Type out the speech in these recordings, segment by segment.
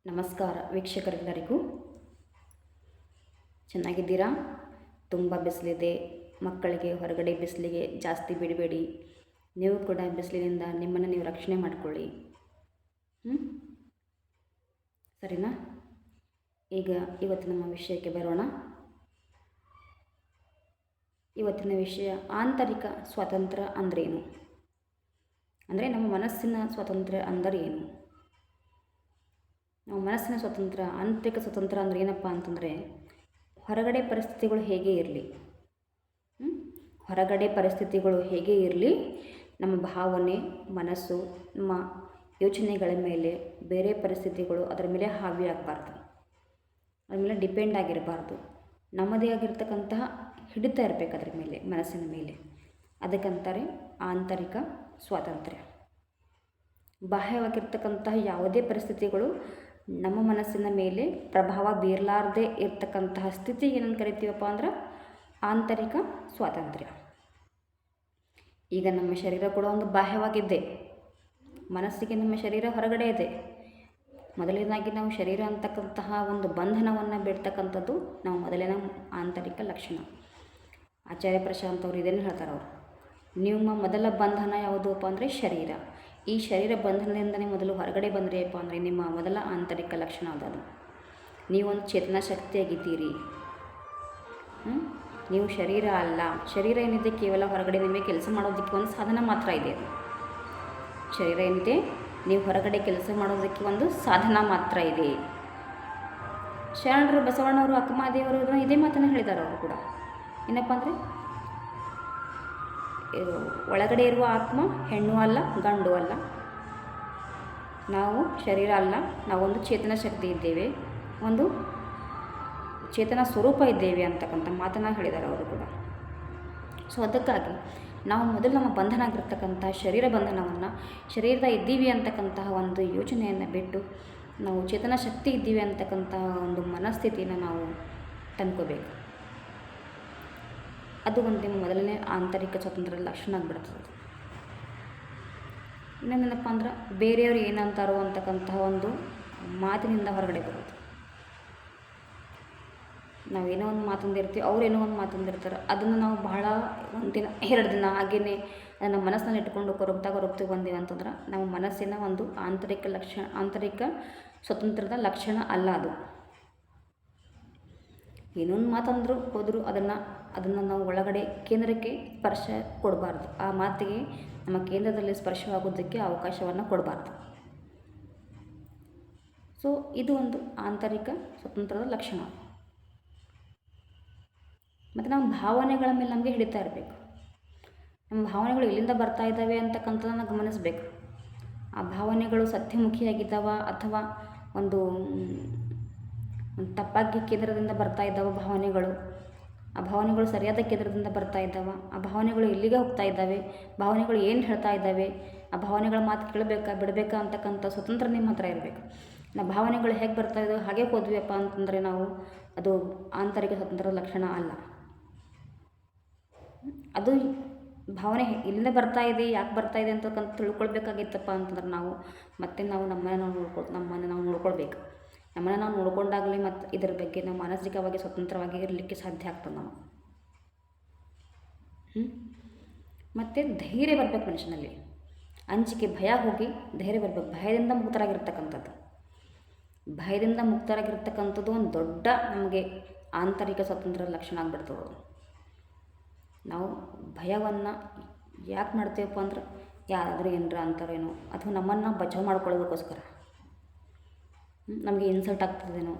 ನಮಸ್ಕಾರ ವೀಕ್ಷಕರೆಲ್ಲರಿಗೂ. ಚೆನ್ನಾಗಿದ್ದೀರಾ? ತುಂಬ ಬಿಸಿಲಿದೆ. ಮಕ್ಕಳಿಗೆ ಹೊರಗಡೆ ಬಿಸಿಲಿಗೆ ಜಾಸ್ತಿ ಬಿಡಬೇಡಿ. ನೀವು ಕೂಡ ಬಿಸಿಲಿನಿಂದ ನಿಮ್ಮನ್ನು ನೀವು ರಕ್ಷಣೆ ಮಾಡಿಕೊಳ್ಳಿ. ಸರಿನಾ? ಈಗ ಇವತ್ತು ನಮ್ಮ ವಿಷಯಕ್ಕೆ ಬರೋಣ. ಇವತ್ತಿನ ವಿಷಯ ಆಂತರಿಕ ಸ್ವಾತಂತ್ರ್ಯ ಅಂದ್ರೇನು, ಅಂದರೆ ನಮ್ಮ ಮನಸ್ಸಿನ ಸ್ವಾತಂತ್ರ್ಯ ಅಂದರೆ ಏನು. ನಾವು ಮನಸ್ಸಿನ ಸ್ವಾತಂತ್ರ್ಯ, ಆಂತರಿಕ ಸ್ವಾತಂತ್ರ್ಯ ಅಂದರೆ ಏನಪ್ಪ ಅಂತಂದರೆ, ಹೊರಗಡೆ ಪರಿಸ್ಥಿತಿಗಳು ಹೇಗೆ ಇರಲಿ, ಹೊರಗಡೆ ಪರಿಸ್ಥಿತಿಗಳು ಹೇಗೆ ಇರಲಿ, ನಮ್ಮ ಭಾವನೆ, ಮನಸ್ಸು, ನಮ್ಮ ಯೋಚನೆಗಳ ಮೇಲೆ ಬೇರೆ ಪರಿಸ್ಥಿತಿಗಳು ಅದರ ಮೇಲೆ ಹಾವಿ ಆಗಬಾರ್ದು, ಅದ್ರ ಮೇಲೆ ಡಿಪೆಂಡ್ ಆಗಿರಬಾರ್ದು. ನಮ್ಮದೇ ಆಗಿರ್ತಕ್ಕಂತಹ ಹಿಡಿತ ಇರಬೇಕು ಅದರ ಮೇಲೆ, ಮನಸ್ಸಿನ ಮೇಲೆ. ಅದಕ್ಕಂತಾರೆ ಆಂತರಿಕ ಸ್ವಾತಂತ್ರ್ಯ. ಬಾಹ್ಯವಾಗಿರ್ತಕ್ಕಂತಹ ಯಾವುದೇ ಪರಿಸ್ಥಿತಿಗಳು ನಮ್ಮ ಮನಸ್ಸಿನ ಮೇಲೆ ಪ್ರಭಾವ ಬೀರಲಾರದೆ ಇರ್ತಕ್ಕಂತಹ ಸ್ಥಿತಿ ಏನಂತ ಕರಿತೀವಪ್ಪ ಅಂದ್ರೆ ಆಂತರಿಕ ಸ್ವಾತಂತ್ರ್ಯ. ಈಗ ನಮ್ಮ ಶರೀರ ಕೂಡ ಒಂದು ಬಾಹ್ಯವಾಗಿದ್ದೆ, ಮನಸ್ಸಿಗೆ ನಮ್ಮ ಶರೀರ ಹೊರಗಡೆ ಇದೆ. ಮೊದಲನೇದಾಗಿ ನಾವು ಶರೀರ ಅಂತಕ್ಕಂತಹ ಒಂದು ಬಂಧನವನ್ನು ಬಿಡ್ತಕ್ಕಂಥದ್ದು ನಾವು ಮೊದಲಿನ ಆಂತರಿಕ ಲಕ್ಷಣ. ಆಚಾರ್ಯ ಪ್ರಶಾಂತ್ ಅವರು ಇದನ್ನು ಹೇಳ್ತಾರೆ. ಅವರು ನಿಮ್ಮ ಮೊದಲ ಬಂಧನ ಯಾವುದಪ್ಪ ಅಂದರೆ ಶರೀರ. ಈ ಶರೀರ ಬಂಧನದಿಂದನೇ ಮೊದಲು ಹೊರಗಡೆ ಬಂದ್ರಿಯಪ್ಪ ಅಂದರೆ ನಿಮ್ಮ ಮೊದಲ ಆಂತರಿಕ ಲಕ್ಷಣ ಅದದು. ನೀವೊಂದು ಚೇತನ ಶಕ್ತಿಯಾಗಿದ್ದೀರಿ. ನೀವು ಶರೀರ ಅಲ್ಲ. ಶರೀರ ಏನಿದೆ ಕೇವಲ ಹೊರಗಡೆ ನಿಮಗೆ ಕೆಲಸ ಮಾಡೋದಕ್ಕೆ ಒಂದು ಸಾಧನ ಮಾತ್ರ ಇದೆ. ಅದು ಶರೀರ ಏನಿದೆ, ನೀವು ಹೊರಗಡೆ ಕೆಲಸ ಮಾಡೋದಕ್ಕೆ ಒಂದು ಸಾಧನ ಮಾತ್ರ ಇದೆ. ಶರಣರು, ಬಸವಣ್ಣವರು, ಅಕ್ಕಮಹಾದೇವರು ಇದೇ ಮಾತನ್ನು ಹೇಳಿದ್ದಾರೆ. ಅವರು ಕೂಡ ಏನಪ್ಪ ಅಂದರೆ, ಒಳಗಡೆ ಇರುವ ಆತ್ಮ ಹೆಣ್ಣು ಅಲ್ಲ, ಗಂಡು ಅಲ್ಲ. ನಾವು ಶರೀರ ಅಲ್ಲ, ನಾವೊಂದು ಚೇತನ ಶಕ್ತಿ ಇದ್ದೇವೆ, ಒಂದು ಚೇತನ ಸ್ವರೂಪ ಇದ್ದೇವೆ ಅಂತಕ್ಕಂಥ ಮಾತನ್ನು ಹೇಳಿದ್ದಾರೆ ಅವರು ಕೂಡ. ಸೊ ಅದಕ್ಕಾಗಿ ನಾವು ಮೊದಲು ನಮ್ಮ ಬಂಧನ ಆಗಿರ್ತಕ್ಕಂಥ ಶರೀರ ಬಂಧನವನ್ನು, ಶರೀರದ ಇದ್ದೀವಿ ಅಂತಕ್ಕಂತಹ ಒಂದು ಯೋಚನೆಯನ್ನು ಬಿಟ್ಟು ನಾವು ಚೇತನ ಶಕ್ತಿ ಇದ್ದೀವಿ ಅಂತಕ್ಕಂತಹ ಒಂದು ಮನಸ್ಥಿತಿಯನ್ನು ನಾವು ತಂದ್ಕೋಬೇಕು. ಅದು ಒಂದು ಮೊದಲನೇ ಆಂತರಿಕ ಸ್ವಾತಂತ್ರ್ಯದ ಲಕ್ಷಣ ಆಗಿಬಿಡ್ತದೆ. ಇನ್ನೊಂದೇನಪ್ಪ ಅಂದ್ರೆ, ಬೇರೆಯವರು ಏನಂತಾರೋ ಅಂತಕ್ಕಂತಹ ಒಂದು ಮಾತಿನಿಂದ ಹೊರಗಡೆ ಬರೋದು. ನಾವೇನೋ ಒಂದು ಮಾತಂದಿರ್ತೀವಿ, ಅವರೇನೋ ಒಂದು ಮಾತಂದಿರ್ತಾರೆ. ಅದನ್ನು ನಾವು ಬಹಳ ಒಂದಿನ 2 ದಿನ ಹಾಗೆಯೇ ಅದನ್ನು ಮನಸ್ಸಿನಲ್ಲಿ ಇಟ್ಕೊಂಡು ಕೊರಗ್ತಾ ಬಂದೀವಿ ಅಂತಂದ್ರೆ ನಮ್ಮ ಮನಸ್ಸಿನ ಒಂದು ಆಂತರಿಕ ಸ್ವಾತಂತ್ರ್ಯದ ಲಕ್ಷಣ ಅಲ್ಲ ಅದು. ಏನೊಂದು ಮಾತಂದ್ರು ಹೋದರೂ ಅದನ್ನು ನಾವು ಒಳಗಡೆ ಕೇಂದ್ರಕ್ಕೆ ಸ್ಪರ್ಶ ಕೊಡಬಾರ್ದು. ಆ ಮಾತಿಗೆ ನಮ್ಮ ಕೇಂದ್ರದಲ್ಲಿ ಸ್ಪರ್ಶವಾಗೋದಕ್ಕೆ ಅವಕಾಶವನ್ನು ಕೊಡಬಾರ್ದು. ಸೊ ಇದು ಒಂದು ಆಂತರಿಕ ಸ್ವಾತಂತ್ರ್ಯದ ಲಕ್ಷಣ. ಮತ್ತು ನಮ್ಮ ಭಾವನೆಗಳ ಮೇಲೆ ನಮಗೆ ಹಿಡಿತಾ ಇರಬೇಕು. ನಮ್ಮ ಭಾವನೆಗಳು ಎಲ್ಲಿಂದ ಬರ್ತಾ ಇದ್ದಾವೆ ಅಂತಕ್ಕಂಥದ್ದನ್ನು ಗಮನಿಸಬೇಕು. ಆ ಭಾವನೆಗಳು ಸತ್ಯಮುಖಿಯಾಗಿದ್ದಾವ ಅಥವಾ ಒಂದು ತಪ್ಪಾಗಿ ಕೇಂದ್ರದಿಂದ ಬರ್ತಾ ಇದ್ದಾವೆ ಭಾವನೆಗಳು. ಆ ಭಾವನೆಗಳು ಸರಿಯಾದ ಕೇಂದ್ರದಿಂದ ಬರ್ತಾ ಇದ್ದಾವೆ. ಆ ಭಾವನೆಗಳು ಎಲ್ಲಿಗೆ ಹೋಗ್ತಾ ಇದ್ದಾವೆ, ಭಾವನೆಗಳು ಏನು ಹೇಳ್ತಾ ಇದ್ದಾವೆ, ಆ ಭಾವನೆಗಳ ಮಾತು ಕೇಳಬೇಕಾ ಬಿಡಬೇಕಾ ಅಂತಕ್ಕಂಥ ಸ್ವತಂತ್ರ ನಿಮ್ಮ ಹತ್ರ ಇರಬೇಕು. ನಾವು ಭಾವನೆಗಳು ಹೇಗೆ ಬರ್ತಾ ಇದ್ದಾವೆ ಹಾಗೆ ಹೋದ್ವಿಯಪ್ಪ ಅಂತಂದರೆ ನಾವು ಅದು ಆಂತರಿಕ ಸ್ವತಂತ್ರದ ಲಕ್ಷಣ ಅಲ್ಲ. ಅದು ಭಾವನೆ ಎಲ್ಲಿಂದ ಬರ್ತಾ ಇದೆ, ಯಾಕೆ ಬರ್ತಾ ಇದೆ ಅಂತಕ್ಕಂಥ ತಿಳ್ಕೊಳ್ಬೇಕಾಗಿತ್ತಪ್ಪ ಅಂತಂದ್ರೆ ನಾವು ನಮ್ಮನ್ನು ನಾವು ನೋಡ್ಕೊಳ್ಬೇಕು. ನಮ್ಮನ್ನು ನಾವು ನೋಡ್ಕೊಂಡಾಗಲೇ ಮತ್ತು ಇದರ ಬಗ್ಗೆ ನಾವು ಮಾನಸಿಕವಾಗಿ ಸ್ವತಂತ್ರವಾಗಿ ಇರಲಿಕ್ಕೆ ಸಾಧ್ಯ ಆಗ್ತದೆ ನಾವು. ಮತ್ತು ಧೈರ್ಯ ಬರಬೇಕು ಮನುಷ್ಯನಲ್ಲಿ. ಅಂಜಿಕೆ, ಭಯ ಹೋಗಿ ಧೈರ್ಯ ಬರಬೇಕು. ಭಯದಿಂದ ಮುಕ್ತರಾಗಿರ್ತಕ್ಕಂಥದ್ದು ಒಂದು ದೊಡ್ಡ ನಮಗೆ ಆಂತರಿಕ ಸ್ವಾತಂತ್ರ್ಯದ ಲಕ್ಷಣ ಆಗಿಬಿಡ್ತದೆ. ನಾವು ಭಯವನ್ನು ಯಾಕೆ ಮಾಡ್ತೀವಪ್ಪ ಅಂದ್ರೆ, ಯಾರಾದರೂ ಏನರ ಅಂತಾರೇನೋ ಅಥವಾ ನಮ್ಮನ್ನು ಬಚಾವ್ ಮಾಡ್ಕೊಳ್ಳೋದಕ್ಕೋಸ್ಕರ, ನಮಗೆ ಇನ್ಸಲ್ಟ್ ಆಗ್ತದೇನೋ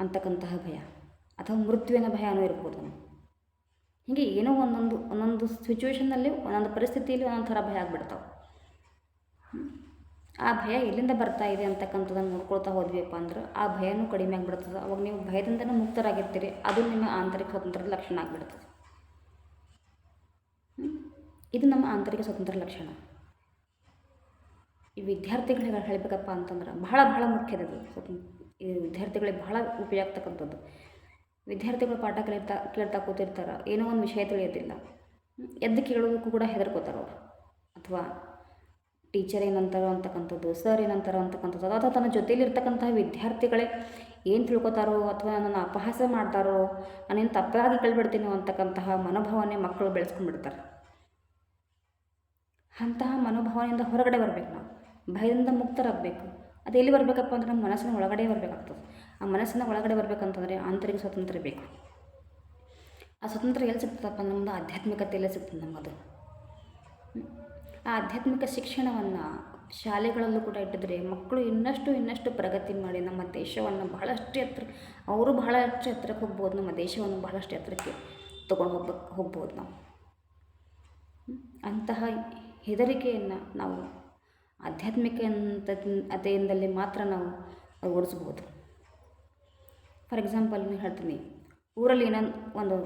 ಅಂತಕ್ಕಂತಹ ಭಯ, ಅಥವಾ ಮೃತ್ಯುವಿನ ಭಯನೂ ಇರ್ಬೋದು. ಹೀಗೆ ಏನೋ ಒಂದೊಂದು ಸಿಚುವೇಷನ್ನಲ್ಲಿ, ಒಂದೊಂದು ಪರಿಸ್ಥಿತಿಯಲ್ಲಿ ಒಂದೊಂದು ಥರ ಭಯ ಆಗಿಬಿಡ್ತಾವೆ. ಆ ಭಯ ಎಲ್ಲಿಂದ ಬರ್ತಾ ಇದೆ ಅಂತಕ್ಕಂಥದ್ದನ್ನು ನೋಡ್ಕೊಳ್ತಾ ಹೋದ್ವಿಯಪ್ಪ ಅಂದ್ರೆ ಆ ಭಯನೂ ಕಡಿಮೆ ಆಗಿಬಿಡ್ತದೆ. ಅವಾಗ ನೀವು ಭಯದಿಂದನೂ ಮುಕ್ತರಾಗಿರ್ತೀರಿ. ಅದು ನಿಮ್ಮ ಆಂತರಿಕ ಸ್ವಾತಂತ್ರ್ಯದ ಲಕ್ಷಣ ಆಗಿಬಿಡ್ತದೆ. ಇದು ನಮ್ಮ ಆಂತರಿಕ ಸ್ವಾತಂತ್ರ್ಯ ಲಕ್ಷಣ. ಈ ವಿದ್ಯಾರ್ಥಿಗಳಿಗೆ ಹೇಳಬೇಕಪ್ಪ ಅಂತಂದ್ರೆ ಬಹಳ ಮುಖ್ಯದದು. ಈ ವಿದ್ಯಾರ್ಥಿಗಳಿಗೆ ಬಹಳ ಉಪಯೋಗ ಆಗ್ತಕ್ಕಂಥದ್ದು. ವಿದ್ಯಾರ್ಥಿಗಳು ಪಾಠ ಕೇಳ್ತಾ ಕೂತಿರ್ತಾರೆ, ಏನೋ ಒಂದು ವಿಷಯ ತಿಳಿಯೋದಿಲ್ಲ, ಎದ್ದು ಕೇಳೋದಕ್ಕೂ ಕೂಡ ಹೆದರ್ಕೋತಾರೆ ಅವರು. ಅಥವಾ ಟೀಚರ್ ಏನಂತಾರೋ ಅಂತಕ್ಕಂಥದ್ದು, ಸರ್ ಏನಂತಾರೋ ಅಂತಕ್ಕಂಥದ್ದು, ಅಥವಾ ತನ್ನ ಜೊತೆಯಲ್ಲಿರ್ತಕ್ಕಂತಹ ವಿದ್ಯಾರ್ಥಿಗಳೇ ಏನು ತಿಳ್ಕೊತಾರೋ ಅಥವಾ ನನ್ನನ್ನು ಅಪಹಾಸ್ಯ ಮಾಡ್ತಾರೋ, ನಾನೇನು ತಪ್ಪಾಗಿ ಕಳ್ಬಿಡ್ತೀನೋ ಅಂತಕ್ಕಂತಹ ಮನೋಭಾವನೆ ಮಕ್ಕಳು ಬೆಳೆಸ್ಕೊಂಡ್ಬಿಡ್ತಾರೆ. ಅಂತಹ ಮನೋಭಾವನೆಯಿಂದ ಹೊರಗಡೆ ಬರಬೇಕು. ನಾವು ಭಯದಿಂದ ಮುಕ್ತರಾಗಬೇಕು. ಅದು ಎಲ್ಲಿ ಬರಬೇಕಪ್ಪ ಅಂದರೆ ನಮ್ಮ ಮನಸ್ಸಿನ ಒಳಗಡೆ ಬರಬೇಕಾಗ್ತದೆ. ಆ ಮನಸ್ಸಿನ ಒಳಗಡೆ ಬರಬೇಕಂತಂದರೆ ಆಂತರಿಕ ಸ್ವಾತಂತ್ರ್ಯ ಬೇಕು. ಆ ಸ್ವತಂತ್ರ ಎಲ್ಲಿ ಸಿಗ್ತದಪ್ಪ? ನಮ್ಮದು ಆಧ್ಯಾತ್ಮಿಕತೆಯಲ್ಲೇ ಸಿಗ್ತದೆ ನಮ್ಮದು. ಆ ಆಧ್ಯಾತ್ಮಿಕ ಶಿಕ್ಷಣವನ್ನು ಶಾಲೆಗಳಲ್ಲೂ ಕೂಡ ಇಟ್ಟಿದ್ರೆ ಮಕ್ಕಳು ಇನ್ನಷ್ಟು ಪ್ರಗತಿ ಮಾಡಿ ನಮ್ಮ ದೇಶವನ್ನು ಬಹಳಷ್ಟು ಎತ್ತರ, ಅವರು ಬಹಳಷ್ಟು ಎತ್ತರಕ್ಕೆ ಹೋಗ್ಬೋದು, ನಮ್ಮ ದೇಶವನ್ನು ಬಹಳಷ್ಟು ಎತ್ತರಕ್ಕೆ ತೊಗೊಂಡು ಹೋಗ್ಬೋದು ನಾವು. ಅಂತಹ ಹೆದರಿಕೆಯನ್ನು ನಾವು ಆಧ್ಯಾತ್ಮಿಕತೆಯಿಂದಲೇ ಮಾತ್ರ ನಾವು ಓಡಿಸ್ಬೋದು. ಫಾರ್ ಎಕ್ಸಾಂಪಲ್ ನಾನು ಹೇಳ್ತೀನಿ, ಊರಲ್ಲಿ ಏನೋ ಒಂದು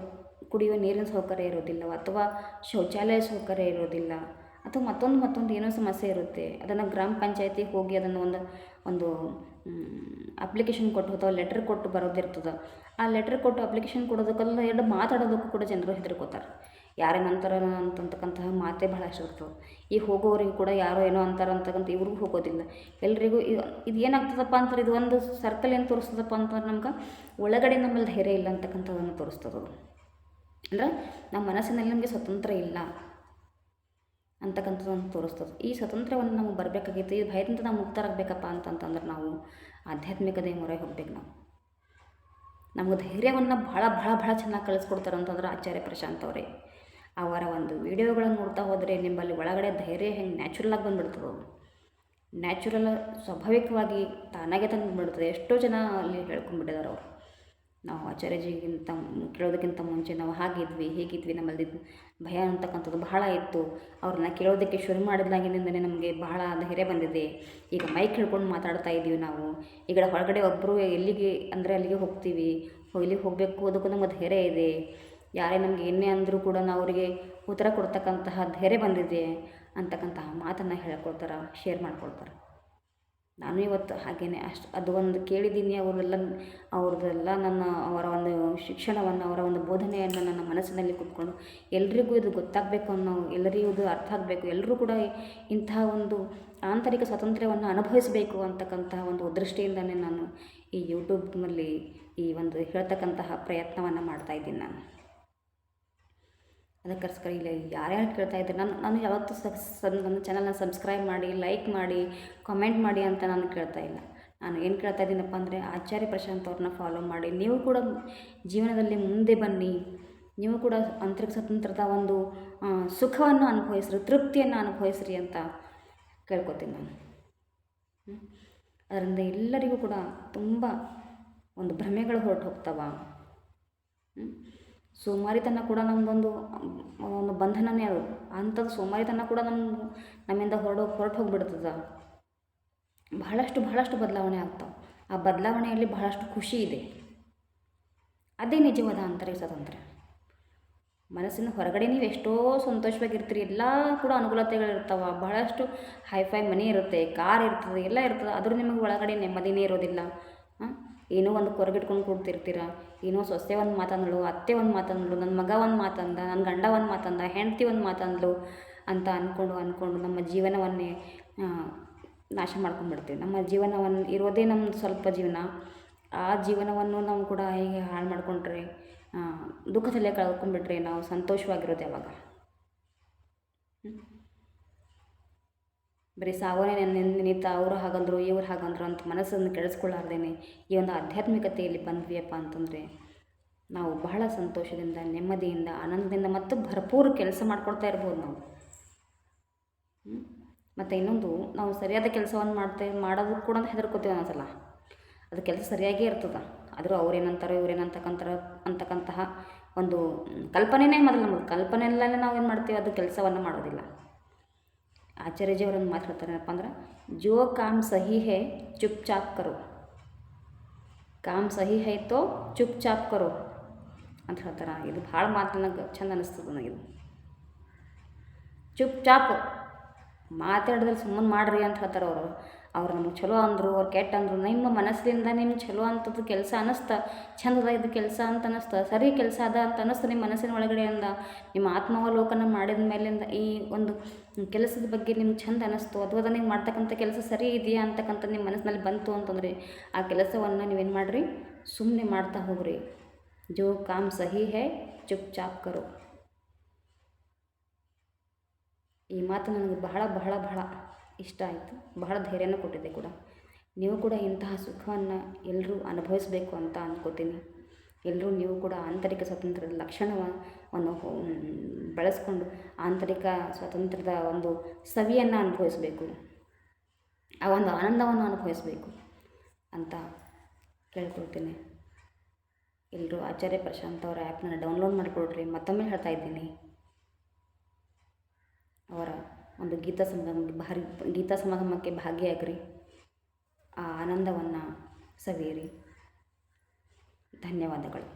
ಕುಡಿಯುವ ನೀರಿನ ಸೌಕರ್ಯ ಇರೋದಿಲ್ಲ, ಅಥವಾ ಶೌಚಾಲಯ ಸೌಕರ್ಯ ಇರೋದಿಲ್ಲ, ಅಥವಾ ಮತ್ತೊಂದು ಏನೋ ಸಮಸ್ಯೆ ಇರುತ್ತೆ. ಅದನ್ನು ಗ್ರಾಮ ಪಂಚಾಯತಿಗೆ ಹೋಗಿ ಅದನ್ನು ಒಂದು ಅಪ್ಲಿಕೇಶನ್ ಕೊಟ್ಟು ಅಥವಾ ಲೆಟ್ರ್ ಕೊಟ್ಟು ಬರೋದಿರ್ತದೆ. ಆ ಲೆಟ್ರ್ ಕೊಟ್ಟು ಅಪ್ಲಿಕೇಶನ್ ಕೊಡೋದಕ್ಕೆಲ್ಲ ಎರಡು ಮಾತಾಡೋದಕ್ಕೂ ಕೂಡ ಜನರು ಹೆದರ್ಕೋತಾರೆ. ಯಾರೇನಂತಾರ ಅಂತಕ್ಕಂತಹ ಮಾತೇ ಭಾಳ ಇರ್ತದೆ. ಈಗ ಹೋಗೋರಿಗೆ ಕೂಡ ಯಾರೋ ಏನೋ ಅಂತಾರಂತಕ್ಕಂಥ ಇವ್ರಿಗೂ ಹೋಗೋದಿಲ್ಲ. ಎಲ್ರಿಗೂ ಇದು ಏನಾಗ್ತದಪ್ಪ ಅಂತಾರೆ, ಇದು ಒಂದು ಸರ್ಕಲ್ ಏನು ತೋರಿಸ್ತದಪ್ಪ ಅಂತಂದ್ರೆ ನಮ್ಗೆ ಒಳಗಡೆ ನಮ್ಮಲ್ಲಿ ಧೈರ್ಯ ಇಲ್ಲ ಅಂತಕ್ಕಂಥದ್ದನ್ನು ತೋರಿಸ್ತದೆ. ಅಂದ್ರೆ ನಮ್ಮ ಮನಸ್ಸಿನಲ್ಲಿ ನಮಗೆ ಸ್ವತಂತ್ರ ಇಲ್ಲ ಅಂತಕ್ಕಂಥದ್ದನ್ನು ತೋರಿಸ್ತದೆ. ಈ ಸ್ವತಂತ್ರವನ್ನು ನಮಗೆ ಬರಬೇಕಾಗಿತ್ತು. ಈ ಭಯದಿಂದ ನಾವು ಮುಕ್ತರಾಗಬೇಕಪ್ಪ ಅಂತಂತಂದ್ರೆ ನಾವು ಆಧ್ಯಾತ್ಮಿಕತೆ ಮೊರೆ ಹೋಗ್ಬೇಕು. ನಮಗೆ ಧೈರ್ಯವನ್ನು ಭಾಳ ಚೆನ್ನಾಗಿ ಕಳಿಸ್ಕೊಡ್ತಾರೆ ಅಂತಂದ್ರೆ ಆಚಾರ್ಯ ಪ್ರಶಾಂತ್ ಅವರೇ. ಅವರ ಒಂದು ವಿಡಿಯೋಗಳನ್ನು ನೋಡ್ತಾ ಹೋದರೆ ನಿಮ್ಮಲ್ಲಿ ಒಳಗಡೆ ಧೈರ್ಯ ಹೆಂಗೆ ನ್ಯಾಚುರಲಾಗಿ ಬಂದುಬಿಡ್ತದೆ. ನ್ಯಾಚುರಲ್ ಸ್ವಾಭಾವಿಕವಾಗಿ ತಾನಾಗೆ ತಂದುಬಿಡ್ತದೆ. ಎಷ್ಟೋ ಜನ ಅಲ್ಲಿ ಹೇಳ್ಕೊಂಡ್ಬಿಟ್ಟಿದ್ದಾರೆ ಅವರು. ನಾವು ಆಚಾರ್ಯಜಿಗಿಂತ ಕೇಳೋದಕ್ಕಿಂತ ಮುಂಚೆ ನಾವು ಹಾಗಿದ್ವಿ ಹೀಗಿದ್ವಿ, ನಮ್ಮಲ್ಲಿ ಭಯ ಅಂತಕ್ಕಂಥದ್ದು ಬಹಳ ಇತ್ತು. ಅವ್ರನ್ನ ಕೇಳೋದಕ್ಕೆ ಶುರು ಮಾಡಿದಾಗಿನಿಂದಲೇ ನಮಗೆ ಬಹಳ ಧೈರ್ಯ ಬಂದಿದೆ. ಈಗ ಮೈಕ್ ಹಿಡ್ಕೊಂಡು ಮಾತಾಡ್ತಾ ಇದ್ದೀವಿ ನಾವು. ಈಗ ಹೊರಗಡೆ ಒಬ್ಬರು ಎಲ್ಲಿಗೆ ಅಂದರೆ ಅಲ್ಲಿಗೆ ಹೋಗ್ತೀವಿ, ಇಲ್ಲಿಗೆ ಹೋಗಬೇಕು ಅದಕ್ಕೂ ನಮಗೆ ಧೈರ್ಯ ಇದೆ. ಯಾರೇ ನಮಗೆ ಏನೇ ಅಂದರೂ ಕೂಡ ನಾವು ಅವರಿಗೆ ಉತ್ತರ ಕೊಡ್ತಕ್ಕಂತಹ ಧೈರ್ಯ ಬಂದಿದೆ ಅಂತಕ್ಕಂತಹ ಮಾತನ್ನು ಹೇಳ್ಕೊಳ್ತಾರೆ, ಶೇರ್ ಮಾಡ್ಕೊಳ್ತಾರೆ. ನಾನು ಇವತ್ತು ಹಾಗೇನೆ ಅದು ಒಂದು ಕೇಳಿದ್ದೀನಿ. ಅವ್ರದ್ದೆಲ್ಲ ಅವರ ಒಂದು ಶಿಕ್ಷಣವನ್ನು, ಅವರ ಒಂದು ಬೋಧನೆಯನ್ನು ನನ್ನ ಮನಸ್ಸಿನಲ್ಲಿ ಕೂತ್ಕೊಂಡು ಎಲ್ರಿಗೂ ಇದು ಗೊತ್ತಾಗಬೇಕು ಅನ್ನೋ, ಎಲ್ಲರಿಗೂ ಇದು ಅರ್ಥ ಆಗಬೇಕು, ಎಲ್ಲರೂ ಕೂಡ ಇಂತಹ ಒಂದು ಆಂತರಿಕ ಸ್ವಾತಂತ್ರ್ಯವನ್ನು ಅನುಭವಿಸಬೇಕು ಅಂತಕ್ಕಂತಹ ಒಂದು ದೃಷ್ಟಿಯಿಂದನೇ ನಾನು ಈ ಯೂಟ್ಯೂಬ್ನಲ್ಲಿ ಈ ಒಂದು ಹೇಳ್ತಕ್ಕಂತಹ ಪ್ರಯತ್ನವನ್ನು ಮಾಡ್ತಾಯಿದ್ದೀನಿ ನಾನು. ಅದಕ್ಕೋಸ್ಕರ ಇಲ್ಲಿ ಯಾರ್ಯಾರು ಕೇಳ್ತಾ ಇದ್ದಾರೆ, ನಾನು ಯಾವತ್ತೂ ನನ್ನ ಚಾನಲ್ನ ಸಬ್ಸ್ಕ್ರೈಬ್ ಮಾಡಿ, ಲೈಕ್ ಮಾಡಿ, ಕಾಮೆಂಟ್ ಮಾಡಿ ಅಂತ ನಾನು ಕೇಳ್ತಾ ಇಲ್ಲ. ನಾನು ಏನು ಕೇಳ್ತಾ ಇದ್ದೀನಪ್ಪ ಅಂದರೆ ಆಚಾರ್ಯ ಪ್ರಶಾಂತ್ ಅವ್ರನ್ನ ಫಾಲೋ ಮಾಡಿ, ನೀವು ಕೂಡ ಜೀವನದಲ್ಲಿ ಮುಂದೆ ಬನ್ನಿ, ನೀವು ಕೂಡ ಆಂತರಿಕ ಸ್ವಾತಂತ್ರ್ಯದ ಒಂದು ಸುಖವನ್ನು ಅನುಭವಿಸ್ರಿ, ತೃಪ್ತಿಯನ್ನು ಅನುಭವಿಸ್ರಿ ಅಂತ ಕೇಳ್ಕೊತೀನಿ ನಾನು. ಅದರಿಂದ ಎಲ್ಲರಿಗೂ ಕೂಡ ತುಂಬ ಒಂದು ಭ್ರಮೆಗಳು ಹೊರಟು ಹೋಗ್ತಾವ. ಸೋಮಾರಿತನ ಕೂಡ ನಮ್ಮದೊಂದು ಬಂಧನನೇ ಅದು. ಅಂಥದ್ದು ಸೋಮಾರಿತನ ಕೂಡ ನಮ್ಮಿಂದ ಹೊರಟು ಹೋಗ್ಬಿಡ್ತದೆ. ಬಹಳಷ್ಟು ಬದಲಾವಣೆ ಆಗ್ತಾವೆ. ಆ ಬದಲಾವಣೆಯಲ್ಲಿ ಬಹಳಷ್ಟು ಖುಷಿ ಇದೆ. ಅದೇ ನಿಜವಾದ ಆಂತರಿಕ ಸ್ವಾತಂತ್ರ್ಯ. ಮನಸ್ಸಿನ ಹೊರಗಡೆ ನೀವು ಎಷ್ಟೋ ಸಂತೋಷವಾಗಿರ್ತೀರಿ, ಎಲ್ಲ ಕೂಡ ಅನುಕೂಲತೆಗಳಿರ್ತಾವೆ, ಬಹಳಷ್ಟು ಹೈಫೈ ಮನೆ ಇರುತ್ತೆ, ಕಾರ್ ಇರ್ತದೆ, ಎಲ್ಲ ಇರ್ತದೆ. ಆದರೂ ನಿಮಗೆ ಒಳಗಡೆ ನೆಮ್ಮದಿನೇ ಇರೋದಿಲ್ಲ. ಏನೋ ಒಂದು ಕೊರಗಿಟ್ಕೊಂಡು ಕೂಡ್ತಿರ್ತೀರ. ಏನೋ ಸೊಸೆ ಒಂದು ಮಾತಂದಳು, ಅತ್ತೆ ಒಂದು ಮಾತಂದಳು, ನನ್ನ ಮಗ ಒಂದು ಮಾತಂದ, ನನ್ನ ಗಂಡ ಒಂದು ಮಾತಂದ, ಹೆಂಡತಿ ಒಂದು ಮಾತಂದಳು ಅಂತ ಅಂದ್ಕೊಂಡು ನಮ್ಮ ಜೀವನವನ್ನೇ ನಾಶ ಮಾಡ್ಕೊಂಡ್ಬಿಡ್ತೀವಿ. ನಮ್ಮ ಜೀವನವನ್ನು ಇರೋದೇ ನಮ್ಮದು ಸ್ವಲ್ಪ ಜೀವನ. ಆ ಜೀವನವನ್ನು ನಾವು ಕೂಡ ಹೀಗೆ ಹಾಳು ಮಾಡಿಕೊಂಡ್ರೆ, ದುಃಖದಲ್ಲೇ ಕಳ್ಕೊಂಡ್ಬಿಟ್ರೆ ನಾವು ಸಂತೋಷವಾಗಿರೋದು ಯಾವಾಗ? ಬರೀ ಸಾವನ್ನೇ ನೆನೀತಾ ಅವರು ಹಾಗಂದ್ರು ಇವ್ರು ಹಾಗಂದ್ರು ಅಂತ ಮನಸ್ಸನ್ನು ಕೆಡಿಸ್ಕೊಳ್ಳಾರ್ದೇನೆ ಈ ಒಂದು ಆಧ್ಯಾತ್ಮಿಕತೆಯಲ್ಲಿ ಬಂದ್ವಿಯಪ್ಪ ಅಂತಂದರೆ ನಾವು ಬಹಳ ಸಂತೋಷದಿಂದ, ನೆಮ್ಮದಿಯಿಂದ, ಆನಂದದಿಂದ ಮತ್ತು ಭರ್ಪೂರ ಕೆಲಸ ಮಾಡ್ಕೊಳ್ತಾ ಇರ್ಬೋದು ನಾವು. ಮತ್ತು ಇನ್ನೊಂದು, ನಾವು ಸರಿಯಾದ ಕೆಲಸವನ್ನು ಮಾಡೋದಕ್ಕೆ ಕೂಡ ಹೆದರ್ಕೋತೀವಿ ಒಂದೊಂದ್ಸಲ. ಅದು ಕೆಲಸ ಸರಿಯಾಗೇ ಇರ್ತದೆ, ಆದರೂ ಅವ್ರೇನಂತಾರೋ ಅಂತಕ್ಕಂತಹ ಒಂದು ಕಲ್ಪನೆಯೇ ಮೊದಲು ನಮಗೆ. ಕಲ್ಪನೆಯಲ್ಲೇ ನಾವು ಏನು ಮಾಡ್ತೀವಿ, ಅದು ಕೆಲಸವನ್ನು ಮಾಡೋದಿಲ್ಲ. ಆಚಾರ್ಯಜಿಯವರನ್ನು ಮಾತಾಡ್ತಾರೇನಪ್ಪ ಅಂದ್ರೆ, ಜೋ ಕಾಮ್ ಸಹಿ ಹೇ ಚುಪ್ ಚಾಪ್ ಕರೋ, ಕಾಮ್ ಸಹಿ ಹೈ ತೋ ಚುಪ್ ಚಾಪ್ ಕರೋ ಅಂತ ಹೇಳ್ತಾರೆ. ಇದು ಭಾಳ ಮಾತು ನನಗೆ ಚಂದ ಅನ್ನಿಸ್ತದೆ ನನಗಿದು. ಚುಪ್ ಚಾಪ್ ಮಾತಾಡಿದ್ರೆ ಸುಮ್ಮನೆ ಮಾಡ್ರಿ ಅಂತ ಹೇಳ್ತಾರೆ ಅವರು. ಅವ್ರು ನಮಗೆ ಚಲೋ ಅಂದರು, ಅವ್ರು ಕೆಟ್ಟ ಅಂದರು, ನಿಮ್ಮ ಮನಸ್ಸಿನಿಂದ ನಿಮ್ಗೆ ಚಲೋ ಅಂತದ್ದು ಕೆಲಸ ಅನ್ನಿಸ್ತಾ, ಚಂದದ ಇದು ಕೆಲಸ ಅಂತ ಅನ್ನಿಸ್ತಾ, ಸರಿ ಕೆಲಸ ಅದ ಅಂತ ಅನ್ನಿಸ್ತಾ, ನಿಮ್ಮ ಮನಸ್ಸಿನ ಒಳಗಡೆಯಿಂದ ನಿಮ್ಮ ಆತ್ಮಾವಲೋಕನ ಮಾಡಿದ ಮೇಲಿಂದ ಈ ಒಂದು ಕೆಲಸದ ಬಗ್ಗೆ ನಿಮ್ಗೆ ಚಂದ ಅನ್ನಿಸ್ತು, ಅಥವಾ ನೀವು ಮಾಡ್ತಕ್ಕಂಥ ಕೆಲಸ ಸರಿ ಇದೆಯಾ ಅಂತಕ್ಕಂಥ ನಿಮ್ಮ ಮನಸ್ಸಿನಲ್ಲಿ ಬಂತು ಅಂತಂದರೆ ಆ ಕೆಲಸವನ್ನು ನೀವೇನು ಮಾಡಿರಿ, ಸುಮ್ಮನೆ ಮಾಡ್ತಾ ಹೋಗ್ರಿ. ಜೋ ಕಾಮ್ ಸಹಿ ಹೇ ಚುಪ್ ಚಾಪ್ ಕರೋ. ಈ ಮಾತು ನನಗೆ ಬಹಳ ಬಹಳ ಬಹಳ ಇಷ್ಟ ಆಯಿತು, ಬಹಳ ಧೈರ್ಯನೂ ಕೊಟ್ಟಿದೆ ಕೂಡ. ನೀವು ಕೂಡ ಇಂತಹ ಸುಖವನ್ನು ಎಲ್ಲರೂ ಅನುಭವಿಸಬೇಕು ಅಂತ ಅಂದ್ಕೋತೀನಿ. ಎಲ್ಲರೂ ನೀವು ಕೂಡ ಆಂತರಿಕ ಸ್ವಾತಂತ್ರ್ಯದ ಲಕ್ಷಣವನ್ನು ಬಳಸ್ಕೊಂಡು ಆಂತರಿಕ ಸ್ವಾತಂತ್ರ್ಯದ ಒಂದು ಸವಿಯನ್ನು ಅನುಭವಿಸಬೇಕು, ಆ ಒಂದು ಆನಂದವನ್ನು ಅನುಭವಿಸಬೇಕು ಅಂತ ಕೇಳ್ಕೊಳ್ತೀನಿ. ಎಲ್ಲರೂ ಆಚಾರ್ಯ ಪ್ರಶಾಂತ್ ಅವರ ಆ್ಯಪ್ನ ಡೌನ್ಲೋಡ್ ಮಾಡಿಕೊಡ್ರಿ. ಮತ್ತೊಮ್ಮೆ ಹೇಳ್ತಾ ಇದ್ದೀನಿ, ಅವರ ಒಂದು ಗೀತಾ ಸಮಾಗಮಕ್ಕೆ ಭಾಗಿಯಾಗ್ರಿ, ಆ ಆನಂದವನ್ನು ಸವಿಯಿರಿ. ಧನ್ಯವಾದಗಳು.